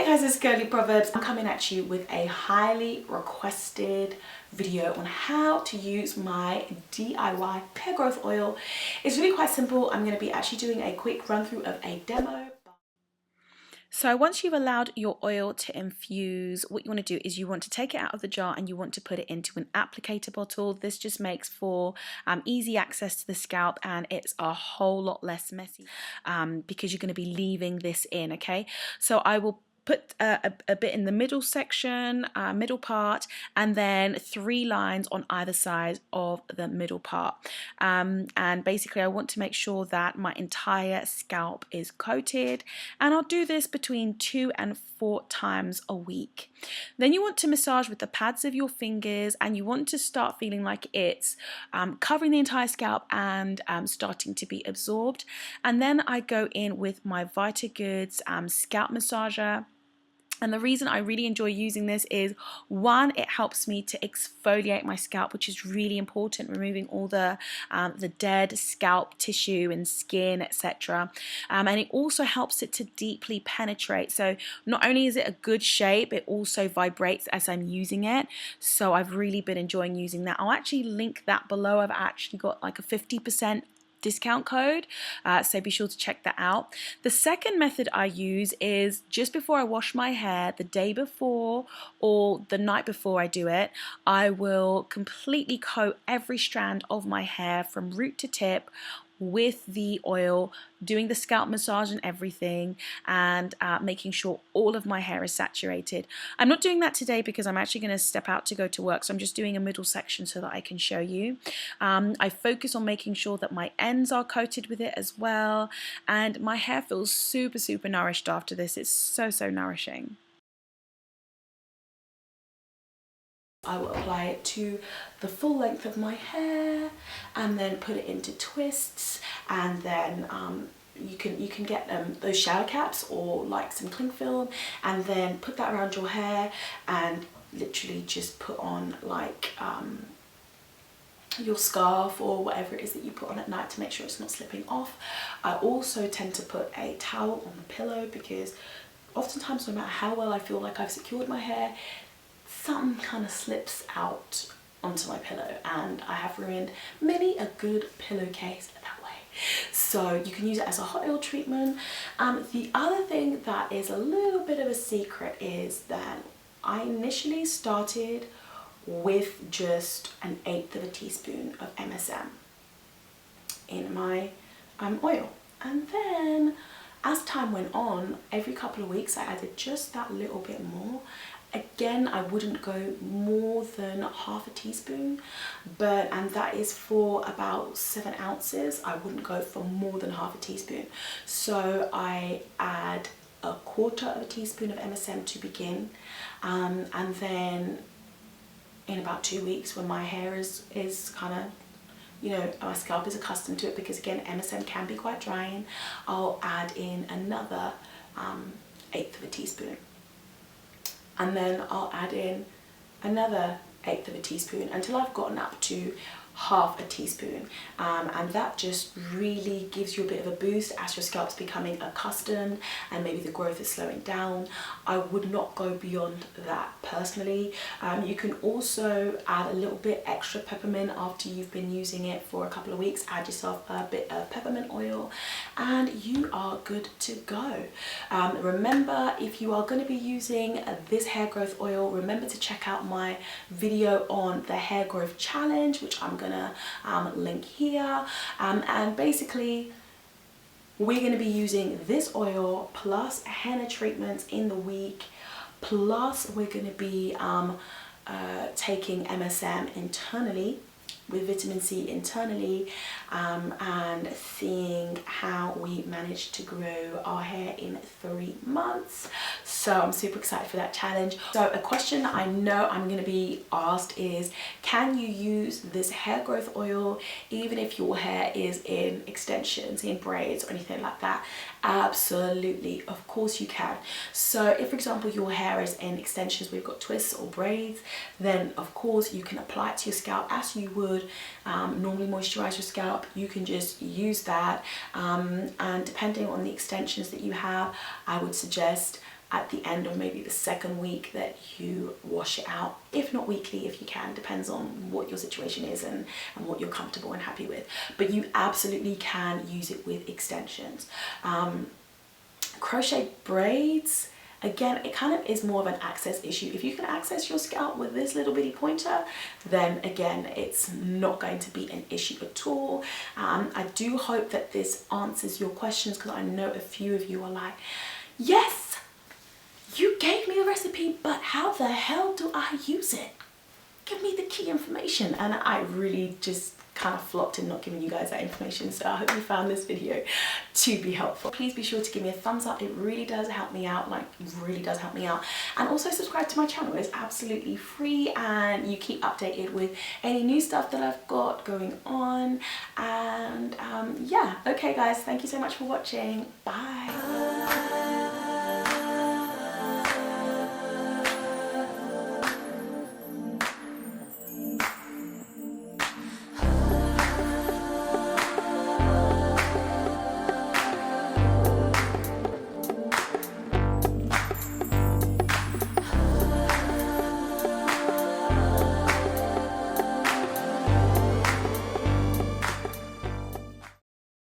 Hey guys, it's Girly Proverbs. I'm coming at you with a highly requested video on how to use my DIY hair growth oil. It's really quite simple. I'm going to be actually doing a quick run through of a demo. So once you've allowed your oil to infuse, what you want to do is you want to take it out of the jar and you want to put it into an applicator bottle. This just makes for easy access to the scalp, and it's a whole lot less messy because you're going to be leaving this in, okay? So I will put a bit in the middle section, middle part, and then 3 lines on either side of the middle part. And basically I want to make sure that my entire scalp is coated, and I'll do this between 2 and 4 times a week. Then you want to massage with the pads of your fingers, and you want to start feeling like it's covering the entire scalp and starting to be absorbed. And then I go in with my Vita Goods scalp massager. And the reason I really enjoy using this is, one, it helps me to exfoliate my scalp, which is really important, removing all the dead scalp tissue and skin, etc. And it also helps it to deeply penetrate. So not only is it a good shape, it also vibrates as I'm using it. So I've really been enjoying using that. I'll actually link that below. I've actually got like a 50% discount code, so be sure to check that out. The second method I use is just before I wash my hair, the day before or the night before I do it, I will completely coat every strand of my hair from root to tip with the oil, doing the scalp massage and everything, and making sure all of my hair is saturated. I'm not doing that today because I'm actually going to step out to go to work, so I'm just doing a middle section so that I can show you. I focus on making sure that my ends are coated with it as well, and my hair feels super nourished after this. It's so nourishing. I will apply it to the full length of my hair and then put it into twists, and then you can get those shower caps or like some cling film, and then put that around your hair and literally just put on like your scarf or whatever it is that you put on at night to make sure it's not slipping off. I also tend to put a towel on the pillow because oftentimes, no matter how well I feel like I've secured my hair, something kind of slips out onto my pillow, and I have ruined many a good pillowcase that way. So you can use it as a hot oil treatment. The other thing that is a little bit of a secret is that I initially started with just 1/8 teaspoon of MSM in my oil, and then as time went on, every couple of weeks I added just that little bit more. Again, I wouldn't go more than 1/2 teaspoon, and that is for about 7 ounces. I wouldn't go for more than 1/2 teaspoon. So I add 1/4 teaspoon of MSM to begin, and then in about 2 weeks, when my hair is kind of, you know, my scalp is accustomed to it, because again, MSM can be quite drying, I'll add in another 1/8 teaspoon. And then I'll add in another 1/8 teaspoon until I've gotten up to 1/2 teaspoon, and that just really gives you a bit of a boost as your scalp's becoming accustomed and maybe the growth is slowing down. I would not go beyond that personally. You can also add a little bit extra peppermint after you've been using it for a couple of weeks. Add yourself a bit of peppermint oil and you are good to go. Remember, if you are going to be using this hair growth oil, remember to check out my video on the hair growth challenge, which I'm gonna link here, and basically we're going to be using this oil plus henna treatments in the week, plus we're going to be taking MSM internally with vitamin C internally, and seeing how we manage to grow our hair in 3 months. So I'm super excited for that challenge. So a question that I know I'm going to be asked is, can you use this hair growth oil even if your hair is in extensions, in braids or anything like that? Absolutely, of course you can. So if, for example, your hair is in extensions, we've got twists or braids, then of course you can apply it to your scalp as you would normally moisturize your scalp. You can just use that, and depending on the extensions that you have, I would suggest at the end or maybe the second week that you wash it out, if not weekly if you can, depends on what your situation is and what you're comfortable and happy with. But you absolutely can use it with extensions. Crochet braids, again, it kind of is more of an access issue. If you can access your scalp with this little bitty pointer, then again, it's not going to be an issue at all. I do hope that this answers your questions, because I know a few of you are like, yes, you gave me a recipe, but how the hell do I use it? Give me the key information. And I really just kind of flopped in not giving you guys that information, so I hope you found this video to be helpful. Please be sure to give me a thumbs up, it really does help me out, like really does help me out. And also subscribe to my channel, it's absolutely free and you keep updated with any new stuff that I've got going on. And yeah, okay guys, thank you so much for watching. Bye.